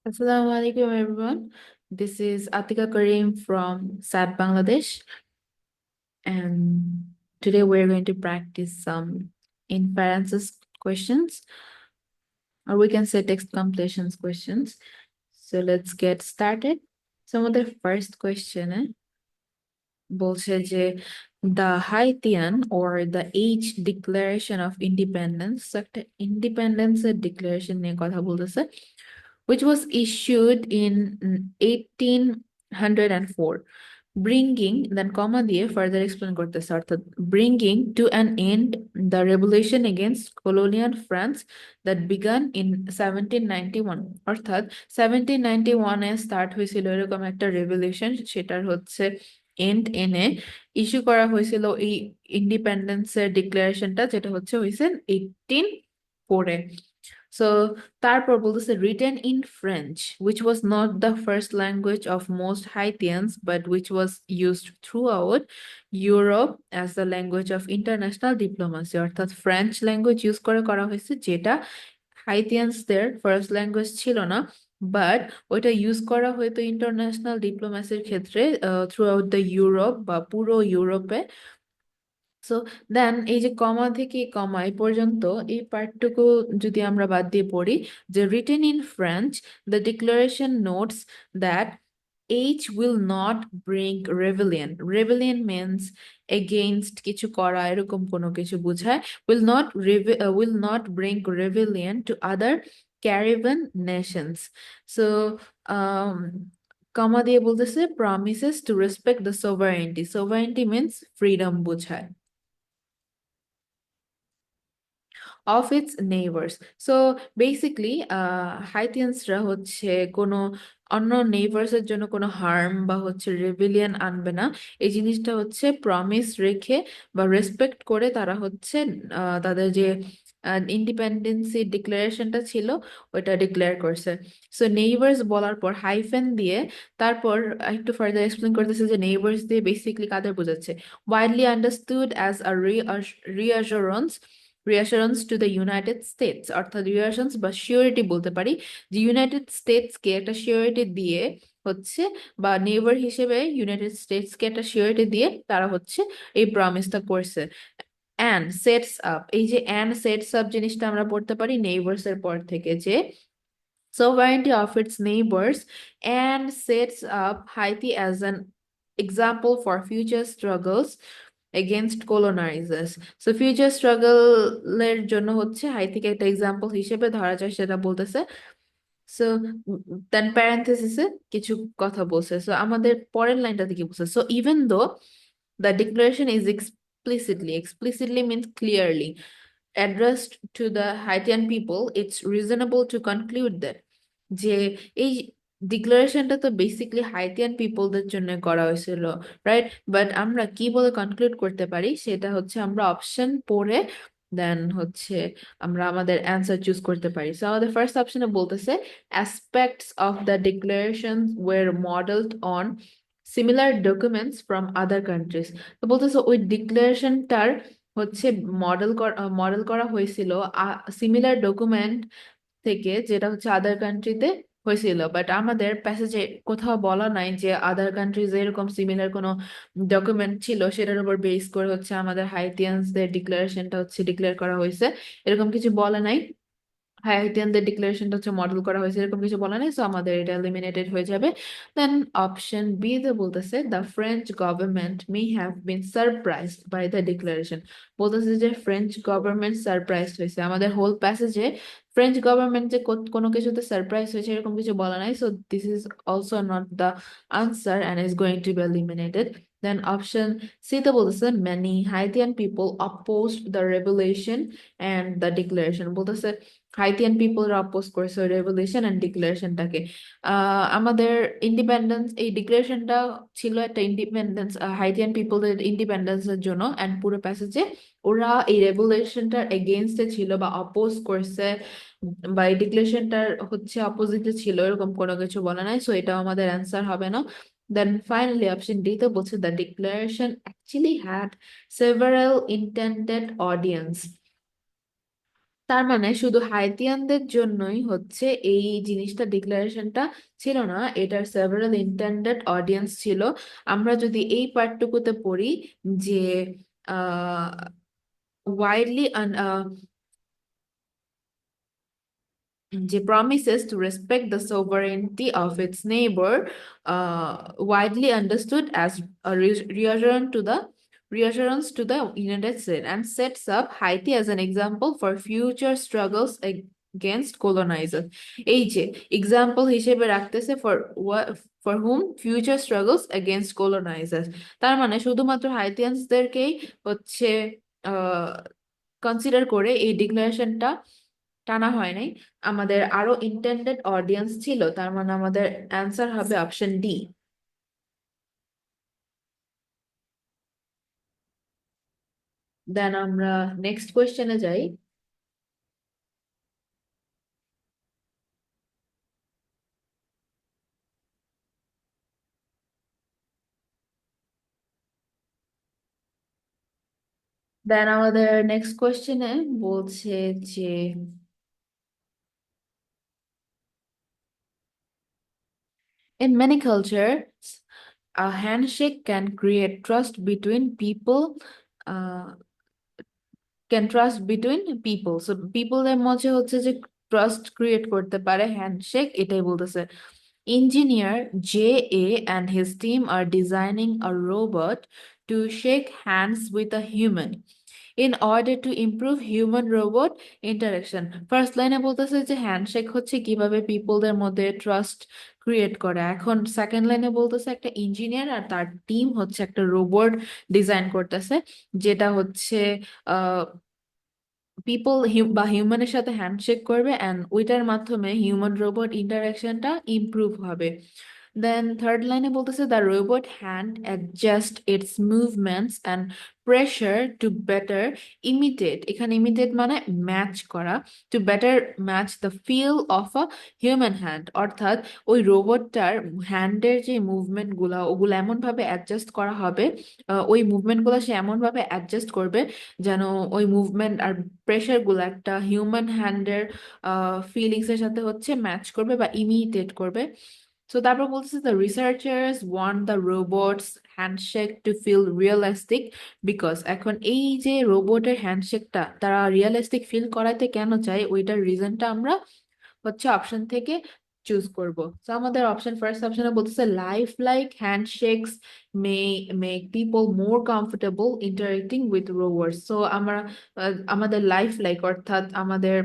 Assalamu alaikum everyone. This is Atika Karim from SAT Bangladesh, and today we're going to practice some inferences questions, or we can say text completions questions. So let's get started. Some of the first question বলছে যে the Haitian or the H Declaration of Independence, so একটা independence declaration নিয়ে কথা বলতেছে, which was issued in 1804, bringing, then comma দিয়ে further explain করতেছে, অর্থাৎ bringing to an end the revolution against colonial France that began in 1791, অর্থাৎ 1791 এ start হয়েছিল এরকম একটা রেভলিউশন, সেটার হচ্ছে এন্ড এনে ইস্যু করা হয়েছিল এই ইন্ডিপেন্ডেন্সের ডিক্লারেশনটা, যেটা হয়েছে 1804-এ। So তারপর বলতেছে written in French, which was not the first language of most Haitians, but which was used throughout Europe as the language of international diplomacy, অর্থাৎ ফ্রেঞ্চ ল্যাঙ্গুয়েজ ইউজ করা হয়েছে, যেটা হাইতিয়ানসদের ফার্স্ট ল্যাঙ্গুয়েজ ছিল না, বাট ওইটা use করা হয়তো international ডিপ্লোম্যাসির ক্ষেত্রে থ্রু আউট দ্য ইউরোপ বা পুরো ইউরোপে। সো দেন এই যে কমা থেকে কমা এই পর্যন্ত এই পার্টটুকু যদি আমরা বাদ দিয়ে পড়ি, যে written in French the declaration notes that H will not bring rebellion. Rebellion means against কিছু করা, এরকম কোনো কিছু বোঝায়। Will not bring rebellion to other Caribbean nations. So কমা দিয়ে বলতেছে promises to respect the sovereignty. Sovereignty means freedom বোঝায় of its neighbors. So basically হাইতিয়ানসরা হচ্ছে কোনো অন্য নেইবার্স এর জন্য কোনো হার্ম বা হচ্ছে রেভিলিয়ন আনবে না, এই জিনিসটা হচ্ছে প্রমিস রেখে বা রেসপেক্ট করে তারা হচ্ছে তাদের যে ইন্ডিপেন্ডেন্সি ডিক্লারেশনটা ছিল ওইটা ডিক্লেয়ার করছে। সো নেইবার্স বলার পর হাইফেন দিয়ে তারপর একটু ফার্দার এক্সপ্লেন করতেছে যে নেইবার্স দিয়ে বেসিকলি কাদের বোঝাচ্ছে, widely understood as a reassurance to the United states, অর্থাৎ রিঅ্যাসুরেন্স বা সিওরিটি বলতে পারি, যে ইউনাইটেড স্টেটসকে একটা সিওরিটি দিয়ে হচ্ছে, বা নেইবার হিসেবে ইউনাইটেড স্টেটসকে একটা সিওরিটি দিয়ে তারা হচ্ছে এই প্রমিসটা করছে। অ্যান্ড সেটস আপ, এই যে অ্যান্ড সেটস আপ জিনিসটা আমরা পড়তে পারি নেইবার্স এর পর থেকে, যে sovereignty of its neighbors and sets up Haiti as an example for future struggles against colonizers. So future struggle এর জন্য হচ্ছে হাইতিকে একটা এক্সাম্পল হিসেবে ধরা যায়, সেটা বলতেছে। সো দেন প্যারেন্থেসিসে কিছু কথা বলছে। সো আমাদের পরের লাইনটাতে কি বলছে, so even though the declaration is explicitly means clearly addressed to the Haitian people, it's reasonable to conclude that যে এই ডিক্লারেশনটা তো বেসিকলি হাইতিয়ান পিপলদের জন্য করা হয়েছিল, রাইট? বাট আমরা কি বলে কনক্লুড করতে পারি সেটা হচ্ছে আমরা অপশন পড়ে দেন হচ্ছে আমরা আমাদের অ্যান্সার চুজ করতে পারি। সো আমাদের ফার্স্ট অপশনে বলতেছে aspects of the declaration were modelled on similar documents from other countries. তো বলতেছে ওই ডিক্লারেশনটার হচ্ছে মডেল করা হয়েছিল সিমিলার ডকুমেন্ট থেকে, যেটা হচ্ছে আদার কান্ট্রিতে হয়েছিল। বাট আমাদের প্যাসেজে কোথাও বলা নাই যে আদার কান্ট্রিজ এরকম সিমিলার কোনো ডকুমেন্ট ছিল সেটার উপর বেস করে হচ্ছে আমাদের হাইতিয়ানসদের ডিক্লারেশনটা হচ্ছে ডিক্লেয়ার করা হয়েছে, এরকম কিছু বলা নাই। হাইতিয়ানদের ডিক্লারেশনটা হচ্ছে মডেল করা হয়েছে এরকম কিছু বলা নেই, সো আমাদের এটা এলিমিনেটেড হয়ে যাবে। দেন অপশন বি তে বলতেছে the French government may have been surprised by the declaration. বলতেছে যে ফ্রেঞ্চ গভর্নমেন্ট সারপ্রাইজড হয়েছে, আমাদের হোল প্যাসেজে ফ্রেঞ্চ গভর্নমেন্ট যে কোনো কিছুতে সারপ্রাইজ হয়েছে এরকম কিছু বলা নাই, so this is also not the answer and is going to be eliminated. Then option C তে বলতেছে many Haitian people opposed the revolution and the declaration. বলতেছে হাইতিয়ান পিপলরা অপোজ করেছে রেভলিউশন এন্ড ডিক্লারেশনটাকে। আমাদের ইন্ডিপেন্ডেন্স, এই ডিক্লারেশনটা ছিল একটা ইন্ডিপেন্ডেন্স, হাইতিয়ান পিপলদের ইন্ডিপেন্ডেন্সের জন্য, অ্যান্ড পুরো প্যাসেজে ওরা এই রেভলিউশনটার এগেইনস্টে ছিল বা অপোজ করছে, বা এই ডিক্লারেশনটার হচ্ছে অপোজিটে ছিল, এরকম কোনো কিছু বলা নাই, সো এটাও আমাদের অ্যান্সার হবে না। দেন ফাইনালি অপশন ডি তে বলছে the declaration actually had several intended audience. তার মানে শুধু হাইতিয়ানদের জন্যই হচ্ছে এই জিনিসটা ডিক্লারেশনটা ছিল না, এটার সেভারাল ইন্টেন্ডেড অডিয়েন্স ছিল। আমরা যদি এই পার্টটুকুতে পড়ি যে ওয়াইডলি যে promises to respect the sovereignty of its neighbor, widely understood as a reassurance to the United States, and sets up Haiti as an example for future struggles against colonizers. এই যে example হিসেবে রাখতেছে for whom future struggles against colonizers, তার মানে শুধুমাত্র হাইতিয়ানসদেরকেই হচ্ছে consider করে এই ডিক্লারেশনটা টানা হয় নাই, আমাদের আরো ইন্টেন্ডেড অডিয়েন্স ছিল। তার মানে আমাদের অ্যান্সার হবে অপশন ডি। দেন আমরা নেক্সট কোয়েশ্চেনে যাই। দেন আমাদের নেক্সট কোয়েশ্চেনে বলছে যে in many cultures a handshake can create trust between people, uh, can trust between people, so people এর মধ্যে হচ্ছে যে ট্রাস্ট ক্রিয়েট করতে পারে হ্যান্ডশেক, এটাই বলতেছে। Engineer J.A. and his team are designing a robot to shake hands with a human in order to improve human robot interaction. First লাইনে বলতেছে যে হ্যান্ডশেক হচ্ছে কিভাবে পিপলদের মধ্যে ট্রাস্ট ক্রিয়েট করে, এখন সেকেন্ড লাইনে বলতেছে একটা ইঞ্জিনিয়ার আর তার টিম হচ্ছে একটা রোবট ডিজাইন করতেছে, যেটা হচ্ছে পিপল বা হিউম্যানের সাথে হ্যান্ডশেক করবে অ্যান্ড ওইটার মাধ্যমে হিউম্যান রোবট ইন্টারাকশনটা ইমপ্রুভ হবে। দেন থার্ড লাইনে বলতেছে the robot hand adjust its movements and pressure to better imitate, এখানে ইমিটেট মানে ম্যাচ করা, to better match the feel of a human hand, অর্থাৎ ওই রোবটটার হ্যান্ডের যে মুভমেন্টগুলো ওগুলো এমনভাবে অ্যাডজাস্ট করা হবে, ওই মুভমেন্টগুলো সে এমনভাবে অ্যাডজাস্ট করবে যেন ওই মুভমেন্ট আর প্রেশার গুলো একটা হিউম্যান হ্যান্ডের ফিলিংস এর সাথে হচ্ছে ম্যাচ করবে বা ইমিটেট করবে। তো তারপর বলতেছে the researchers want the robots handshake to feel realistic because, এখন এই যে রোবটের হ্যান্ডশেকটা তারা রিয়েলিস্টিক ফিল করাতে কেন চায় ওইটার রিজনটা আমরা হচ্ছে অপশন থেকে চুজ করব। তো আমাদের অপশন ফার্স্ট অপশনে বলতেছে lifelike handshakes may make people more comfortable interacting with robots. So আমরা আমাদের লাইফ লাইক অর্থাৎ আমাদের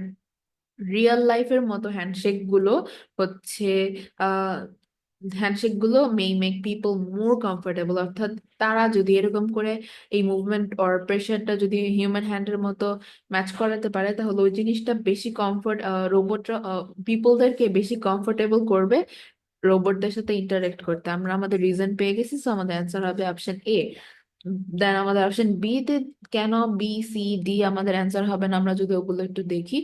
রিয়েল লাইফের মতো হ্যান্ডশেক গুলো হচ্ছে আহ হ্যান্ডশেক গুলো মেক পিপল মোর কমফোর্টেবল, অর্থাৎ তারা যদি এরকম করে এই মুভমেন্ট অর প্রেশারটা যদি হিউম্যান হ্যান্ডের মতো ম্যাচ করাতে পারে তাহলে ওই জিনিসটা বেশি কমফোর্ট, রোবটরা পিপলদেরকে বেশি কমফোর্টেবল করবে রোবটদের সাথে ইন্টারেক্ট করতে। আমরা আমাদের রিজন পেয়ে গেছি, সো আমাদের অ্যান্সার হবে অপশন এ। দেন আমাদের অপশন বি তে কেন বি সি ডি আমাদের অ্যান্সার হবে না আমরা যদি ওগুলো একটু দেখি,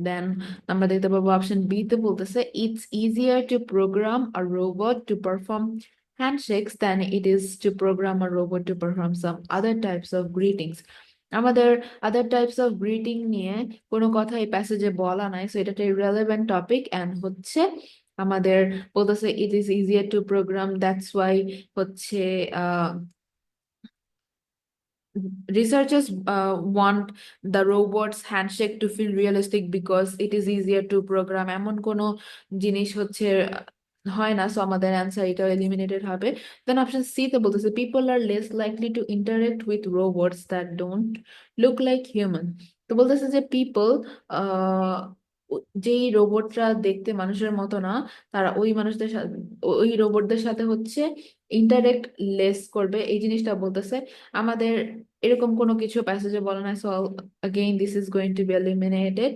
দেন আমরা দেখতে পাবো অপশন বি তে বলতেছে it's easier to program a robot to perform handshakes than it is to program a robot to perform some other types of greetings. আমাদের আদার টাইপস অফ গ্রিটিং নিয়ে কোনো কথা এই প্যাসেজে বলা নাই, সো এটা একটা ইররেলেভেন্ট টপিক অ্যান্ড হচ্ছে আমাদের বলতেছে it is easier to program, that's why হচ্ছে researchers want the robot's handshake to feel realistic because it is easier to program, এমন কোনো জিনিস হচ্ছে হয় না, সো আমাদের অ্যান্সার এটা এলিমিনেটেড হবে। দেন অপশন সি তে বলতেছে people are less likely to interact with robots that don't look like human. তো বলতেছে যে পিপল যেই রোবটরা দেখতে মানুষের মতো না তারা ওই মানুষদের সাথে ওই রোবটদের সাথে হচ্ছে ইন্টারেক্ট লেস করবে, এই জিনিসটা বলতেছে। আমাদের এরকম কোনো কিছু প্যাসেজে বলা নাই, so again this is going to be eliminated.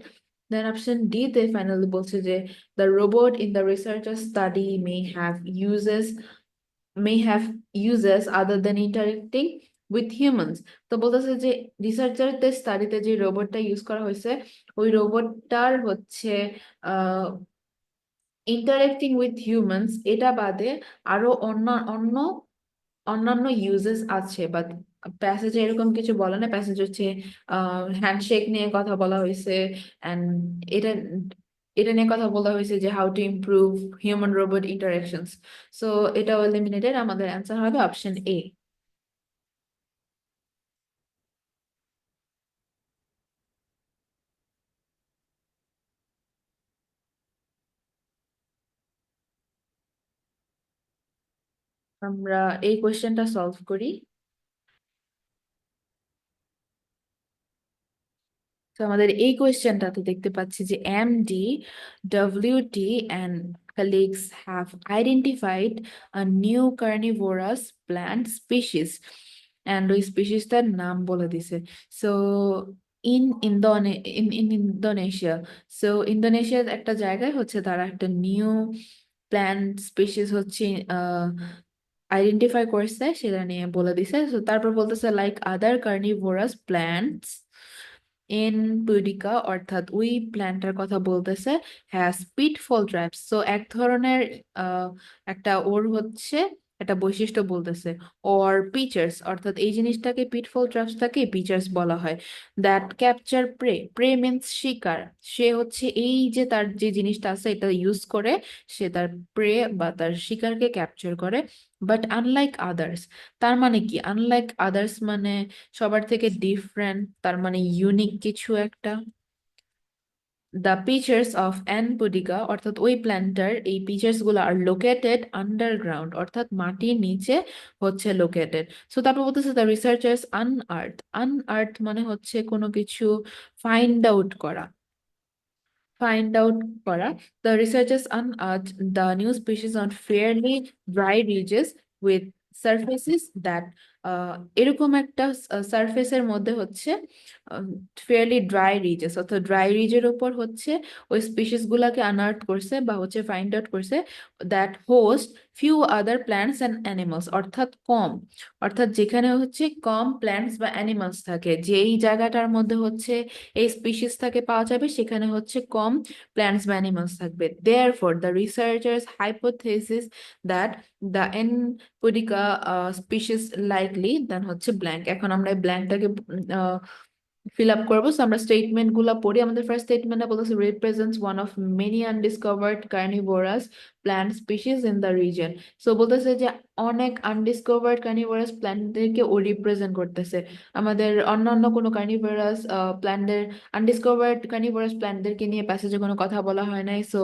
Then option D তে ফাইনালি বলছে যে the robot in the researcher study may have uses other than interacting with humans. তো বলতেছে যে রিসার্চারদের স্টাডিতে যে রোবটটা ইউজ করা হয়েছে ওই রোবটটার হচ্ছে আহ ইন্টারেক্টিং উইথ হিউম্যানস এটা বাদে আরো অন্য অন্যান্য ইউজেস আছে, বা প্যাসেজে এরকম কিছু বলে না, প্যাসেজ হচ্ছে হ্যান্ডশেক নিয়ে কথা বলা হয়েছে, অ্যান্ড এটা এটা নিয়ে কথা বলা হয়েছে যে how to improve human robot interactions. So এটাও এলিমিনেটেড, আমাদের অ্যান্সার হবে অপশন এ। আমরা এই কোয়েশ্চেনটা সলভ করি। তো আমাদের এই কোয়েশ্চেনটাতে দেখতে পাচ্ছি যে MD, WT and colleagues have identified a new carnivorous plant species, and ওই স্পিসিসটার নাম বলে দিছে। সো ইন ইন্দোনেশিয়া, সো ইন্দোনেশিয়ার একটা জায়গায় হচ্ছে তারা একটা নিউ প্ল্যান্ট স্পিসিস হচ্ছে আইডেন্টিফাই করছে, সেটা নিয়ে বলে দিছে। তো তারপর বলতেছে like other carnivorous plants in pudica, অর্থাৎ ওই প্ল্যান্টটার কথা বলতেছে, হ্যাজ পিটফল ট্র্যাপস। সো এক ধরনের আহ, একটা ওর হচ্ছে একটা বৈশিষ্ট্য বলতেছে, ওর পিচার্স, অর্থাৎ এই জিনিসটাকে পিটফল ট্র্যাপসটাকে পিচার্স বলা হয়, that capture prey. Prey means শিকার। সে হচ্ছে এই যে তার যে জিনিসটা আছে এটা ইউজ করে সে তার প্রে বা তার শিকারকে ক্যাপচার করে। বাট আনলাইক আদার্স, তার মানে কি আনলাইক আদার্স মানে সবার থেকে ডিফারেন্ট, তার মানে ইউনিক কিছু একটা। The pitchers of an pudica, অর্থাৎ ওই প্ল্যান্টার এই পিচার্স গুলো আর লোকেটেড আন্ডারগ্রাউন্ড, অর্থাৎ মাটির নিচে হচ্ছে লোকেটেড। সো তারপর বলতেছে দ্য রিসার্চার্স আনআর্থ। আনআর্থ মানে হচ্ছে কোনো কিছু ফাইন্ড আউট করা, find out করা। The researchers unearthed the new species on fairly dry ridges with surfaces that এরকম একটা সারফেসের মধ্যে হচ্ছে ফেয়ারলি ড্রাই রিজেস, অর্থাৎ ড্রাই রিজের উপর হচ্ছে ওই স্পিসিস গুলাকে আনআর্থ করছে বা হচ্ছে ফাইন্ড আউট করছে, that host few other plants and animals, অর্থাৎ কম, অর্থাৎ যেখানে হচ্ছে কম প্ল্যান্টস বা অ্যানিমালস থাকে, যেই জায়গাটার মধ্যে হচ্ছে এই স্পিসিস থেকে পাওয়া যাবে সেখানে হচ্ছে কম প্ল্যান্টস বা অ্যানিমালস থাকবে। Therefore the researchers hypothesis that the এনপোডিকা স্পিসিস লাইকলি দেন হচ্ছে ব্ল্যাঙ্ক। এখন আমরা এই ব্ল্যাঙ্কটাকে ফিল আপ করবো। সো আমরা স্টেটমেন্ট গুলা পড়ি। আমাদের ফার্স্ট স্টেটমেন্টে বলতেছে represents one of many undiscovered carnivorous plant species in the region. So বলতেছে যে অনেক আনডিসকভার্ড কার্নিভোরাস প্ল্যান্টদেরকে ও রিপ্রেজেন্ট করতেছে। আমাদের অন্যান্য কোনো কার্নিভোরাস প্ল্যান্টের, আনডিসকভার্ড কার্নিভোরাস প্ল্যান্টদেরকে নিয়ে প্যাসেজে কোনো কথা বলা হয় নাই। So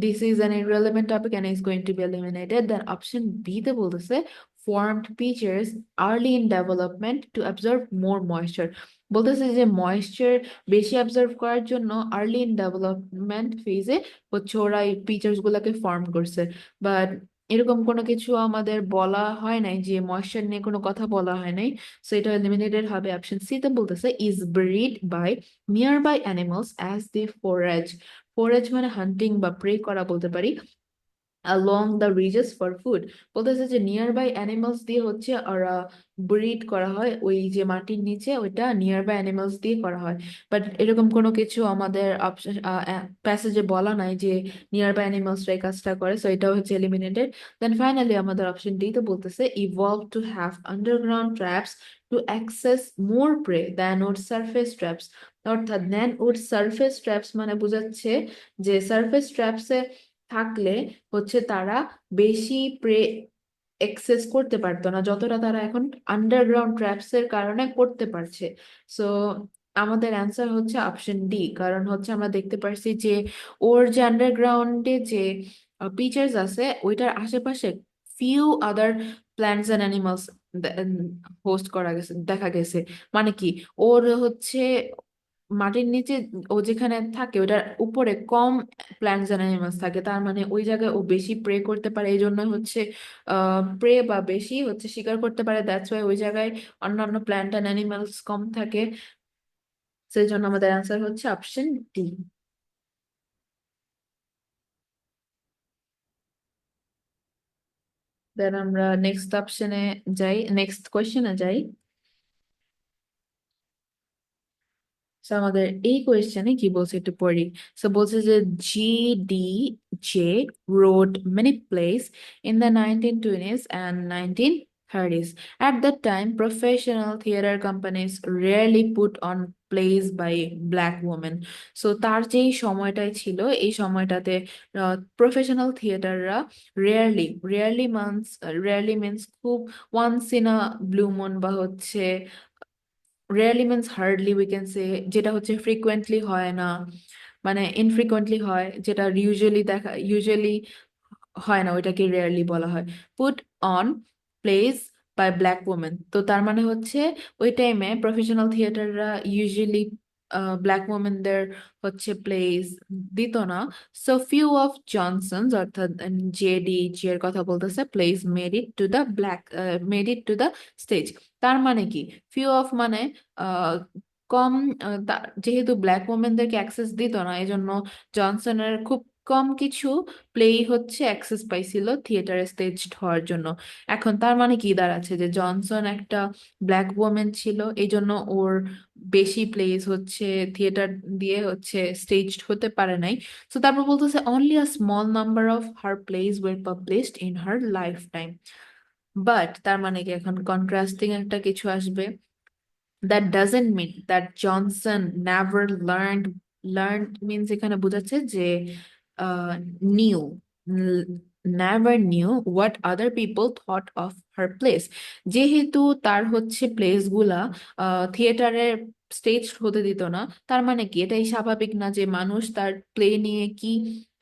this is an irrelevant topic and is going to be eliminated. Then option B তে বলতেছে formed features early in development to absorb more moisture, বলতেছে যে ময়েশ্চার বেশি অ্যাবজর্ভ করার জন্য আর্লি ইন ডেভেলপমেন্ট ফেজে হচ্ছে ওরা এই ফিচার্স গুলাকে ফর্ম করছে। বাট এরকম কোনো কিছু আমাদের বলা হয় নাই, যে ময়েশ্চার নিয়ে কোনো কথা বলা হয় নাই। সো এটা এলিমিনেটেড হবে। অপশন সি তে বলতেছে is bred by nearby animals as they forage. Forage মানে হান্টিং বা প্রে করা বলতে পারি, along the ridges for food। বলতেছে যে নিয়ার বাই অ্যানিমালস দিয়ে হচ্ছে ওরা ব্রিড করা হয়, ওই যে মাটির নিচে ওইটা নিয়ার বাই অ্যানিমালস দিয়ে করা হয়। বাট এরকম কোনো কিছু আমাদের প্যাসেজে বলা নাই যে নিয়ার বাই অ্যানিমালস এই কাজটা করে, সো এটা হচ্ছে এলিমিনেটেড। দেন ফাইনালি আমাদের অপশন ডি তো বলতেছে evolve to have underground traps to access more prey than would surface traps, অর্থাৎ দেন উড সারফেস ট্র্যাপস মানে বোঝাচ্ছে যে সারফেস ট্র্যাপসে থাকলে হচ্ছে তারা বেশি প্রে এক্সেস করতে পারতো না যতটা তারা এখন আন্ডারগ্রাউন্ড ট্র্যাপস এর কারণে করতে পারছে। সো আমাদের অ্যান্সার হচ্ছে অপশন ডি, কারণ হচ্ছে আমরা দেখতে পারছি যে ওর যে আন্ডারগ্রাউন্ডে যে ফিচার্স আছে ওইটার আশেপাশে few other plants and animals host করা গেছে, দেখা গেছে। মানে কি ওর হচ্ছে মাটির নিচে ও যেখানে থাকে ওটার উপরে কম প্ল্যান্টস এন্ড অ্যানিমালস থাকে, তার মানে ওই জায়গায় ও বেশি প্রে করতে পারে, এই জন্য হচ্ছে প্রে বা বেশি হচ্ছে শিকার করতে পারে। দ্যাটস ওয়াই ওই জায়গায় অন্যান্য প্ল্যান্ট এন্ড অ্যানিমালস কম থাকে। সেই জন্য আমাদের অ্যান্সার হচ্ছে অপশন ডি। দেন আমরা নেক্সট অপশনে যাই, নেক্সট কোয়েশ্চেনে যাই। So আমাদের এই কোয়েশ্চেনে কি বলছে একটু পড়ি। সো বলছে যে GD J wrote many plays in the 1920s and 19 Harris. At that time, professional theater companies rarely put on plays by black women. So তার যেই সময়টাই ছিল এই সময়টাতে প্রফেশনাল থিয়েটাররা রেয়ারলি মিনস খুব once in a blue moon বা হচ্ছে rarely means hardly we can say, যেটা হচ্ছে ফ্রিকুয়েন্টলি হয় না, মানে ইনফ্রিকুয়েন্টলি হয়, যেটা ইউজুয়ালি হয় না, ওইটাকে রেয়ারলি বলা হয়। Put on plays by black women, তো তার মানে হচ্ছে ওই টাইমে প্রফেশনাল থিয়েটাররা ইউজুয়ালি ব্ল্যাক ওমেনদের হচ্ছে প্লেস দিত না। সো ফিউ অফ জনসনস অর্থাৎ জেডি এর কথা বলতেছে, plays made it to the stage. তার মানে কি, ফিউ অফ মানে আহ, কম, যেহেতু ব্ল্যাক ওমেনদেরকে অ্যাক্সেস দিত না, এই জন্য জনসনের খুব কম কিছু প্লেই হচ্ছে অ্যাক্সেস পাইছিল থিয়েটারে স্টেজড হওয়ার জন্য। এখন তার মানে কি দাঁড়াচ্ছে, যে জনসন একটা ব্ল্যাক ওমেন ছিল, এই জন্য ওর বেশি প্লেস হচ্ছে থিয়েটার দিয়ে হচ্ছে স্টেজড হতে পারে নাই। তো তারপর বলতেছে only a small number of her place where published in her life time. But তার মানে কি, এখন কন্ট্রাস্টিং একটা কিছু আসবে। That doesn't mean that Johnson never learned means এখানে বোঝাচ্ছে যে knew never knew what other people thought of her place। যেহেতু তার হচ্ছে প্লেস গুলা থিয়েটারে স্টেজ হতে দিত না, তার মানে কি এটাই স্বাভাবিক না যে মানুষ তার প্লে নিয়ে কি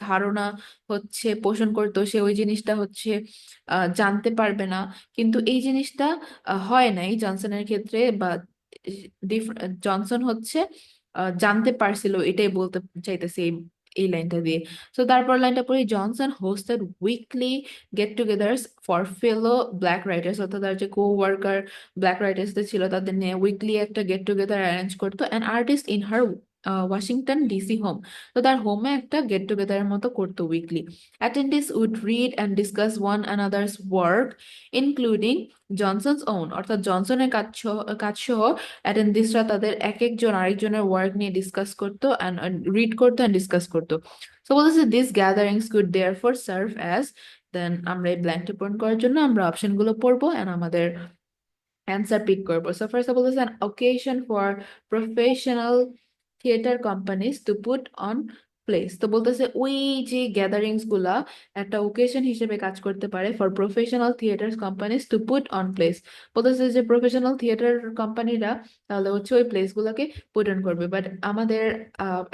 ধারণা হচ্ছে পোষণ করতো সে ওই জিনিসটা হচ্ছে জানতে পারবে না। কিন্তু এই জিনিসটা হয় নাই জনসনের ক্ষেত্রে, বা জনসন হচ্ছে জানতে পারছিল, এটাই বলতে চাইতেছি এই এই লাইনটা দিয়ে। তো তারপর লাইনটা পড়ি, Johnson hosted weekly get togethers for fellow black writers, অর্থাৎ তার যে কো ওয়ার্কার ব্ল্যাক রাইটার্সদের ছিল তাদের নিয়ে উইকলি একটা গেট টুগেদার অ্যারেঞ্জ করতো an artist in her Washington DC home. তো তার হোমে একটা গেট টুগেদারের মতো করতো weekly. Attendees would read and discuss one another's work including Johnson's own, অর্থাৎ জনসনের কাজ সহ অ্যাটেন্ডিসরা তাদের এক একজন আরেকজনের ওয়ার্ক নিয়ে ডিসকাস করতো অ্যান্ড রিড করতো অ্যান্ড ডিসকাস করতো। সো বলতেছে this gatherings could therefore serve as, then আমরা এই ব্ল্যাঙ্কটা পূরণ করার জন্য আমরা অপশনগুলো পড়বো অ্যান্ড আমাদের অ্যান্সার পিক করবো। সো ফার্স্ট বলতেছে an occasion for professional theater companies to put on plays, তো বলতেছে ওই যে গ্যাদারিংস গুলা একটা ওকেশন হিসেবে কাজ করতে পারে for professional theatre companies to put on place. বলতেছে যে প্রফেশনাল থিয়েটার কোম্পানিরা তাহলে হচ্ছে ওই প্লেস গুলাকে পুট অন করবে, বাট আমাদের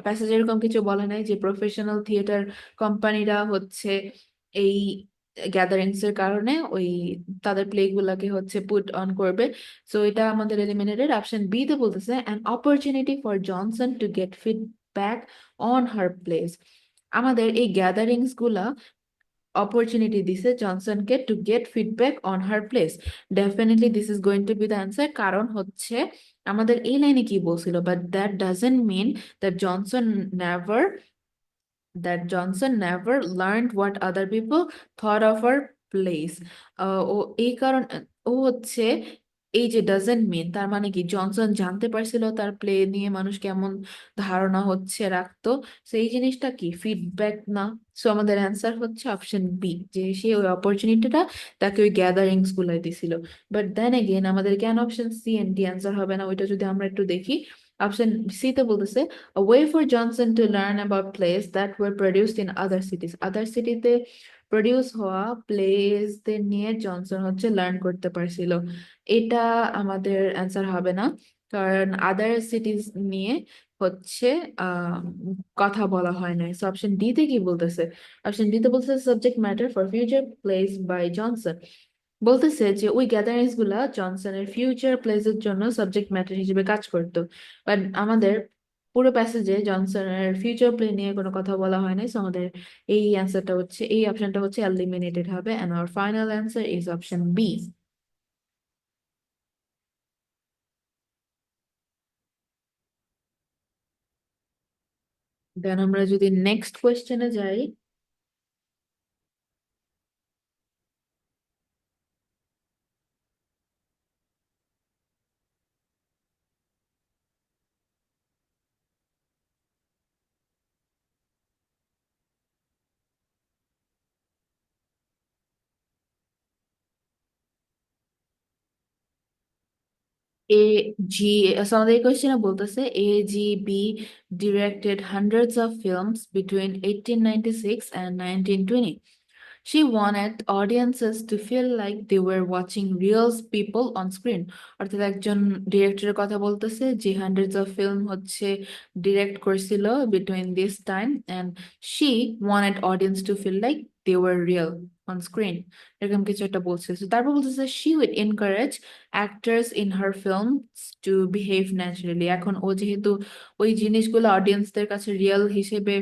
প্যাসেজ এরকম কিছু বলে নাই যে প্রফেশনাল থিয়েটার কোম্পানিরা হচ্ছে এই গ্যাদারিংস এর কারণে ওই তাদের প্লে গুলাকে হচ্ছে পুট অন করবে। সো এটা আমাদের এলিমিনেটেড। অপশন বি তে বলতেছে an opportunity for Johnson to get feedback on her place. আমাদের এই গ্যাদারিংস গুলা অপরচুনিটি দিছে জনসনকে to get feedback on her place. Definitely this is going to be the answer, কারণ হচ্ছে আমাদের এই লাইনে কি বলছিল, but that doesn't mean that Johnson never learned what other people thought of her place। ও এই কারণ ও হচ্ছে এই যে ডাজন্ট মিন, তার মানে কি জনসন জানতে পারছিল তার প্লে নিয়ে মানুষ কেমন ধারণা হচ্ছে রাখতো। তো এই জিনিসটা কি ফিডব্যাক না। সো আমাদের অ্যান্সার হচ্ছে অপশন বি, যে সে ওই অপরচুনিটিটা তাকে ওই গ্যাদারিংস গুলাই দিছিল। বাট দেন এগেন আমাদের কেন option C and D answer হবে না, ওইটা যদি আমরা একটু দেখি। অপশন সি তে বলতেছে a way for Johnson to learn about plays that were produced in other cities। আদার সিটিতে প্রডিউস হওয়া প্লেসদের নিয়ে জনসন হচ্ছে লার্ন করতে পারছিল। এটা আমাদের অ্যান্সার হবে না, কারণ আদার সিটিজ নিয়ে হচ্ছে আহ কথা বলা হয় নাই। সো অপশন ডি তে কি বলতেছে, অপশন ডি তে বলতেছে subject matter for future plays by Johnson. বলতেছে যে ওই গ্যাদারিংস গুলা জনসনের ফিউচার প্লেসের জন্য সাবজেক্ট ম্যাটার হিসেবে কাজ করতো, বাট আমাদের পুরো প্যাসেজে জনসনের ফিউচার প্লে নিয়ে কোনো কথা বলা হয় নাই। সো আমাদের এই অ্যান্সারটা হচ্ছে, এই অপশনটা হচ্ছে এলিমিনেটেড হবে, and our final answer is option B. Then আমরা যদি নেক্সট কোয়েশ্চেনে যাই, এ জি, আমাদের এই কোয়েশ্চেনে বলতেছে AGB directed hundreds of films between 1896 and 1920. She wanted audiences to feel like they were watching real people on screen. অর্থাৎ একজন ডিরেক্টরের কথা বলতেছে যে হান্ড্রেডস অফ ফিল্ম হচ্ছে ডিরেক্ট করছিল between this time, and she wanted audience to feel like they were real on screen, এরকম কিছু একটা বলছে। So তারপর বলতেছে she would encourage actors in her films to behave naturally. এখন ও যেহেতু ওই জিনিসগুলো অডিয়েন্সদের কাছে রিয়েল হিসেবে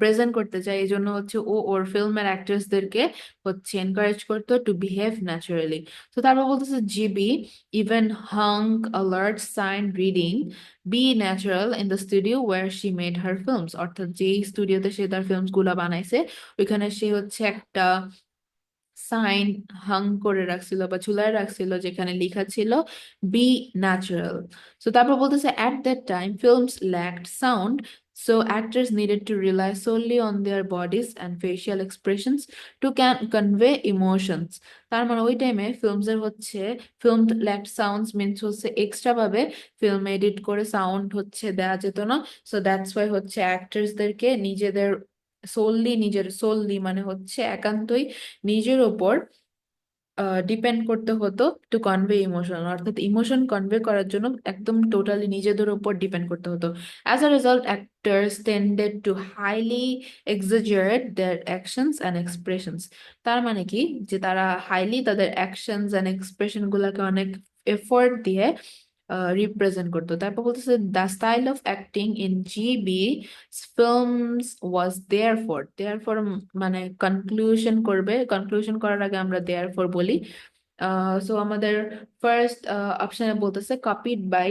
প্রেজেন্ট করতে চায়, এই জন্য হচ্ছে ও ওর ফিল্মের অ্যাক্টরসদেরকে হচ্ছে এনকারেজ করতো টু বিহেভ ন্যাচারালি। তো তারপর বলতেছে GB even hung a large sign reading be natural in the studio where she made her films. অর্থাৎ যেই স্টুডিওতে সে তার ফিল্মস গুলা বানাইছে ওইখানে সে হচ্ছে একটা সাইন হাং করে রাখছিল বা ঝুলায় রাখছিল যেখানে লেখা ছিল বি ন্যাচারাল। সো তারপর বলতেছে at that time films ল্যাকড sound, so actors needed to rely solely on their bodies and facial expressions to convey emotions. তার মানে ওই টাইমে ফিল্মস এর হচ্ছে ফিল্ম ল্যাকড সাউন্ডস মিনস হচ্ছে এক্সট্রা ভাবে ফিল্ম এডিট করে সাউন্ড হচ্ছে দেওয়া যেত না। সো দ্যাটস ওয়াই হচ্ছে অ্যাক্টার্সদেরকে নিজেদের সোললি মানে হচ্ছে একান্তই নিজের ওপর ডিপেন্ড করতে হতো টু কনভে ইমোশন, অর্থাৎ ইমোশন কনভে করার জন্য একদম টোটালি নিজেদের উপর ডিপেন্ড করতে হতো। As a result actors tended to highly exaggerate their actions and expressions. তার মানে কি, যে তারা হাইলি তাদের অ্যাকশনস অ্যান্ড এক্সপ্রেশন গুলাকে অনেক এফোর্ট দিয়ে রিপ্রেজেন্ট করতো। তারপর বলতেছে the style of acting in GB films was therefore মানে কনক্লুশন করার আগে আমরা দেয়ার ফর বলি। সো আমাদের ফার্স্ট অপশনে বলতেছে copied by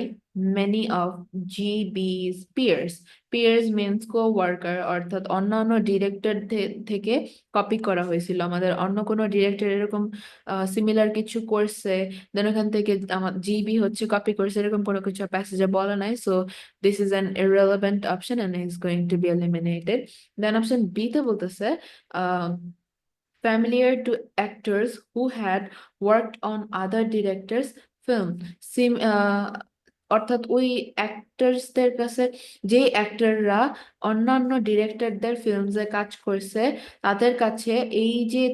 many of GB's peers. Peers means coworker, অর্থাৎ অন্যান্য ডিরেক্টর থেকে কপি করা হয়েছিল। আমাদের অন্য কোনো ডিরেক্টর এরকম সিমিলার কিছু করছে, দেন ওখান থেকে আমার জিবি হচ্ছে কপি করছে, এরকম কোনো কিছু প্যাসেজে বলা নাই। So this is an irrelevant option and is going to be eliminated. Then option B তে বলতেছে familiar to actors who had worked on other directors' film. অর্থাৎ ওই অ্যাক্টরসদের কাছে, যে অ্যাক্টররা অন্যান্য ডিরেক্টরদের ফিল্মসে কাজ করছে, তাদের কাছে এই যে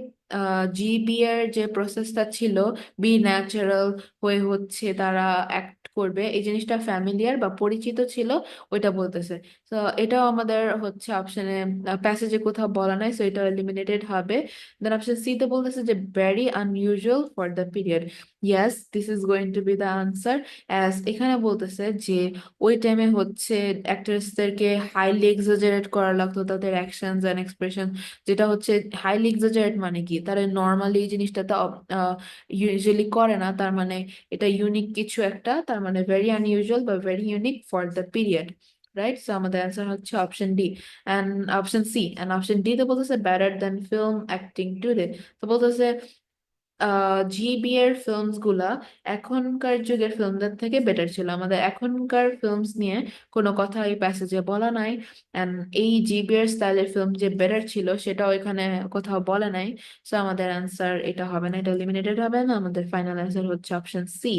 জিবি এর যে প্রসেসটা ছিল বি ন্যাচারাল হয়ে হচ্ছে তারা অ্যাক্ট করবে, এই জিনিসটা ফ্যামিলিয়ার বা পরিচিত ছিল, ওইটা বলতেছে। তো এটাও আমাদের হচ্ছে অপশনে প্যাসেজে কোথাও বলা নাই, সো এটা এলিমিনেটেড হবে। দেন অপশন সি তে বলতেছে যে very unusual for the period. Yes, this is going to be the answer, as এখানে বলতেছে যে ওই টাইমে হচ্ছে অ্যাক্টরসদেরকে হাইলি এক্সাজারেট করা লাগতো তাদের অ্যাকশনস অ্যান্ড এক্সপ্রেশন, যেটা হচ্ছে হাইলি এক্সাজারেট মানে কি, তারা নর্মালি এই জিনিসটা তো ইউজুয়ালি করে না, তার মানে এটা ইউনিক কিছু একটা, তার মানে ভেরি আনইউজুয়াল বা very unique for the period. Right, so আমাদের অ্যান্সার হচ্ছে option D and option C. And option D তে বলতেছে better than film acting today. তো বলতেছে জিবি এর ফিল্মস গুলা এখনকার যুগের ফিল্মদের থেকে বেটার ছিল। আমাদের এখনকার ফিল্মস নিয়ে কোনো কথা এই প্যাসেজে বলা নাই, এন্ড এই জিবি এর স্টাইলের ফিল্ম যে বেটার ছিল সেটাও এখানে কোথাও বলা নাই। সো আমাদের অ্যান্সার এটা হবে না, এটা এলিমিনেটেড হবে না। আমাদের ফাইনাল অ্যান্সার হচ্ছে অপশন সি।